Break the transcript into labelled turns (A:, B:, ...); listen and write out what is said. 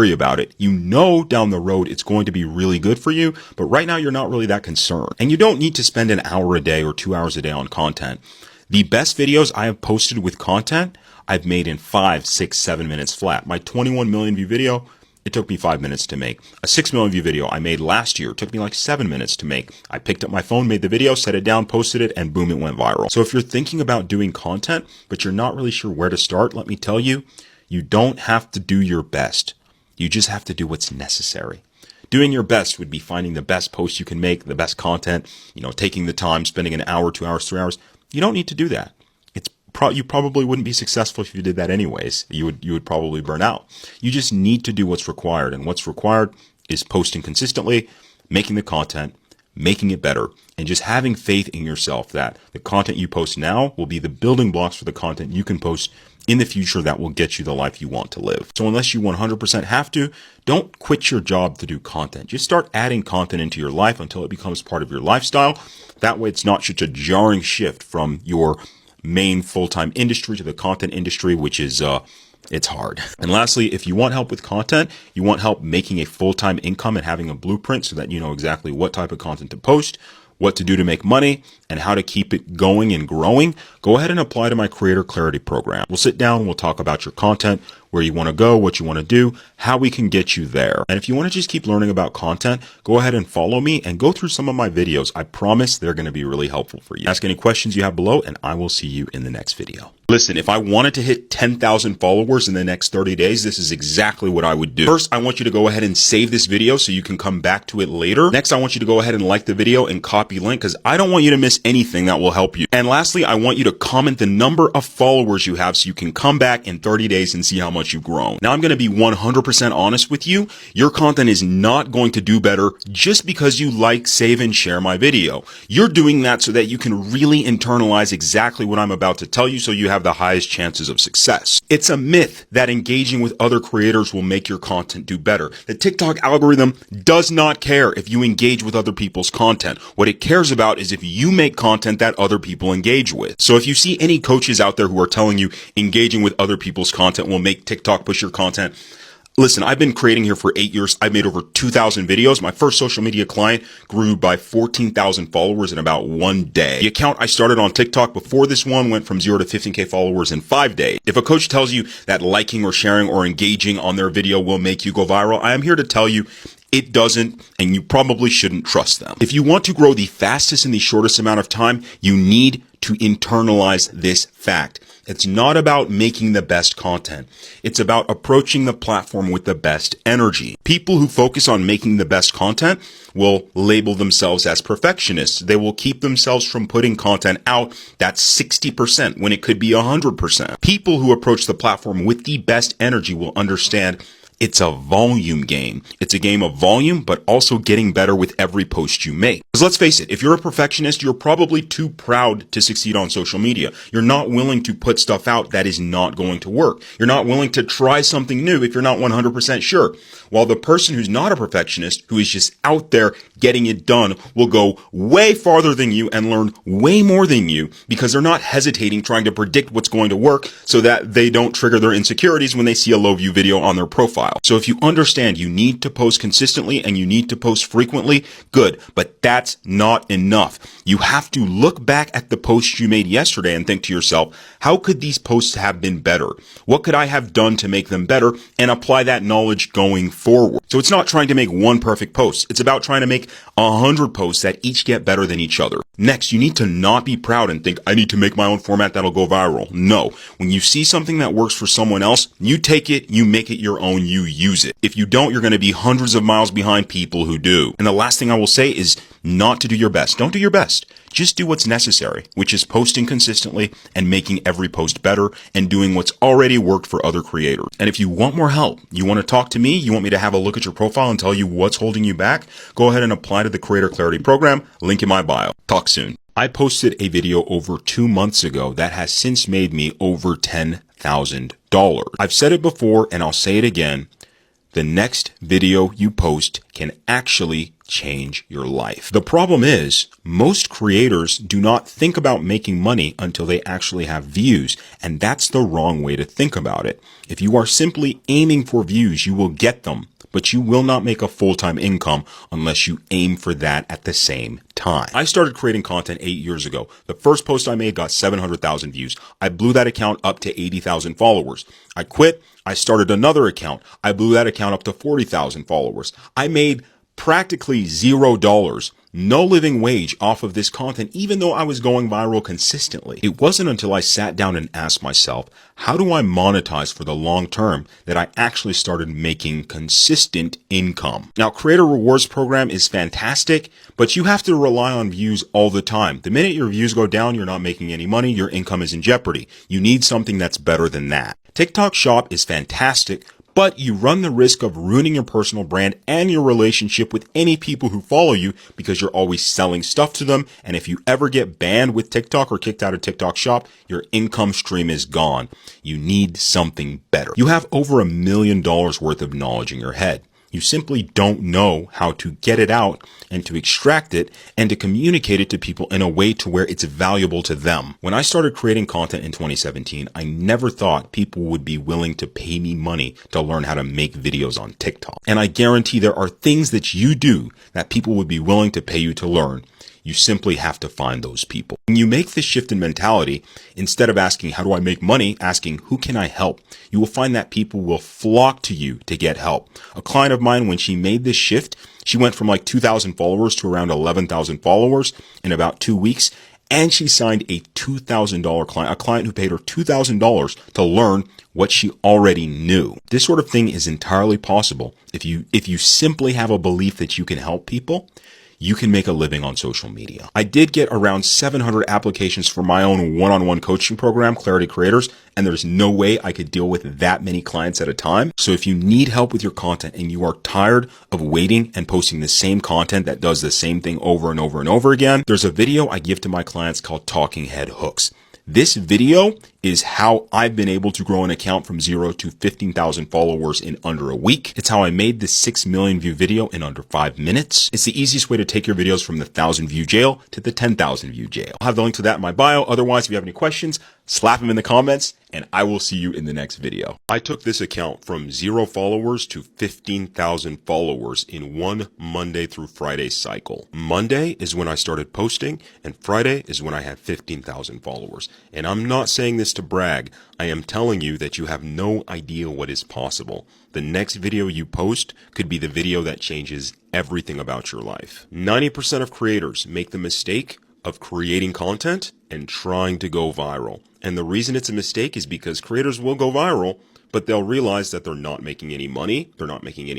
A: worry about it. You know down the road it's going to be really good for you, but right now you're not really that concerned. And you don't need to spend an hour a day or 2 hours a day on content. The best videos I have posted with content, I've made in 5, 6, 7 minutes flat. My 21 million view video, it took me 5 minutes to make. A 6 million view video I made last year took me like 7 minutes to make. I picked up my phone, made the video, set it down, posted it, and boom, it went viral. So if you're thinking about doing content, but you're not really sure where to start, let me tell you, you don't have to do your best. You just have to do what's necessary. Doing your best would be finding the best posts you can make, the best content, taking the time, spending an hour, 2 hours, 3 hours. You don't need to do that. You probably wouldn't be successful if you did that anyways. You would probably burn out. You just need to do what's required. And what's required is posting consistently, making the content, making it better, and just having faith in yourself that the content you post now will be the building blocks for the content you can post in the future that will get you the life you want to live. So unless you 100% have to, don't quit your job to do content. Just start adding content into your life until it becomes part of your lifestyle. That way it's not such a jarring shift from your main full-time industry to the content industry, which is it's hard. And lastly, if you want help with content, you want help making a full-time income and having a blueprint so that you know exactly what type of content to post, what to do to make money, and how to keep it going and growing, go ahead and apply to my Creator Clarity program. We'll sit down, we'll talk about your content, where you want to go, what you want to do, how we can get you there. And if you want to just keep learning about content, go ahead and follow me and go through some of my videos. I promise they're going to be really helpful for you. Ask any questions you have below, and I will see you in the next video. Listen, if I wanted to hit 10,000 followers in the next 30 days, this is exactly what I would do. First, I want you to go ahead and save this video so you can come back to it later. Next, I want you to go ahead and like the video and copy link because I don't want you to miss anything that will help you. And lastly, I want you to comment the number of followers you have so you can come back in 30 days and see how much you've grown. Now, I'm going to be 100% honest with you. Your content is not going to do better just because you like, save, and share my video. You're doing that so that you can really internalize exactly what I'm about to tell you so you have the highest chances of success. It's a myth that engaging with other creators will make your content do better. The TikTok algorithm does not care if you engage with other people's content. What it cares about is if you make content that other people engage with. So if you see any coaches out there who are telling you engaging with other people's content will make TikTok push your content, listen, I've been creating here for 8 years. I've made over 2,000 videos. My first social media client grew by 14,000 followers in about 1 day. The account I started on TikTok before this one went from 0 to 15K followers in 5 days. If a coach tells you that liking or sharing or engaging on their video will make you go viral, I am here to tell you it doesn't, and you probably shouldn't trust them. If you want to grow the fastest in the shortest amount of time, you need to internalize this fact. It's not about making the best content. It's about approaching the platform with the best energy. People who focus on making the best content will label themselves as perfectionists. They will keep themselves from putting content out that's 60% when it could be 100%. People who approach the platform with the best energy will understand it's a volume game. It's a game of volume, but also getting better with every post you make. Because let's face it, if you're a perfectionist, you're probably too proud to succeed on social media. You're not willing to put stuff out that is not going to work. You're not willing to try something new if you're not 100% sure. While the person who's not a perfectionist, who is just out there getting it done, will go way farther than you and learn way more than you because they're not hesitating trying to predict what's going to work so that they don't trigger their insecurities when they see a low view video on their profile. So if you understand you need to post consistently and you need to post frequently, good, but that's not enough. You have to look back at the posts you made yesterday and think to yourself, how could these posts have been better? What could I have done to make them better? And apply that knowledge going forward. So it's not trying to make one perfect post. It's about trying to make 100 posts that each get better than each other. Next, you need to not be proud and think, I need to make my own format that'll go viral. No. When you see something that works for someone else, you take it, you make it your own, you use it. If you don't, you're going to be hundreds of miles behind people who do. And the last thing I will say is not to do your best. Don't do your best. Just do what's necessary, which is posting consistently and making every post better and doing what's already worked for other creators. And if you want more help, you want to talk to me, you want me to have a look at your profile and tell you what's holding you back, go ahead and apply to the Creator Clarity program, link in my bio. Talk soon. I posted a video over 2 months ago that has since made me over $10,000. I've said it before and I'll say it again. the next video you post can actually change your life. The problem is, most creators do not think about making money until they actually have views, and that's the wrong way to think about it. If you are simply aiming for views, you will get them, but you will not make a full-time income unless you aim for that at the same time. I started creating content 8 years ago. The first post I made got 700,000 views. I blew that account up to 80,000 followers. I quit. I started another account. I blew that account up to 40,000 followers. I made practically $0, no living wage off of this content, even though I was going viral consistently. It wasn't until I sat down and asked myself, how do I monetize for the long term, that I actually started making consistent income. Now, Creator Rewards program is fantastic, but you have to rely on views all the time. The minute your views go down, you're not making any money, your income is in jeopardy. You need something that's better than that. TikTok Shop is fantastic, but you run the risk of ruining your personal brand and your relationship with any people who follow you because you're always selling stuff to them. And if you ever get banned with TikTok or kicked out of TikTok Shop, your income stream is gone. You need something better. You have over $1 million worth of knowledge in your head. You simply don't know how to get it out and to extract it and to communicate it to people in a way to where it's valuable to them. When I started creating content in 2017, I never thought people would be willing to pay me money to learn how to make videos on TikTok. And I guarantee there are things that you do that people would be willing to pay you to learn. You simply have to find those people. When you make this shift in mentality, instead of asking, how do I make money? Asking, who can I help? You will find that people will flock to you to get help. A client of mine, when she made this shift, she went from like 2,000 followers to around 11,000 followers in about 2 weeks. And she signed a $2,000 client, a client who paid her $2,000 to learn what she already knew. This sort of thing is entirely possible. If you simply have a belief that you can help people, you can make a living on social media. I did get around 700 applications for my own one-on-one coaching program, Clarity Creators, and there's no way I could deal with that many clients at a time. So if you need help with your content and you are tired of waiting and posting the same content that does the same thing over and over and over again, there's a video I give to my clients called Talking Head Hooks. This video is how I've been able to grow an account from 0 to 15,000 followers in under a week. It's how I made this 6 million view video in under 5 minutes. It's the easiest way to take your videos from the 1,000 view jail to the 10,000 view jail. I'll have the link to that in my bio. Otherwise, if you have any questions, slap them in the comments and I will see you in the next video. I took this account from 0 followers to 15,000 followers in one Monday through Friday cycle. Monday is when I started posting and Friday is when I had 15,000 followers. And I'm not saying this to brag. I am telling you that you have no idea what is possible. The next video you post could be the video that changes everything about your life. 90% of creators make the mistake of creating content and trying to go viral. And the reason it's a mistake is because creators will go viral, but they'll realize that they're not making any money, they're not making any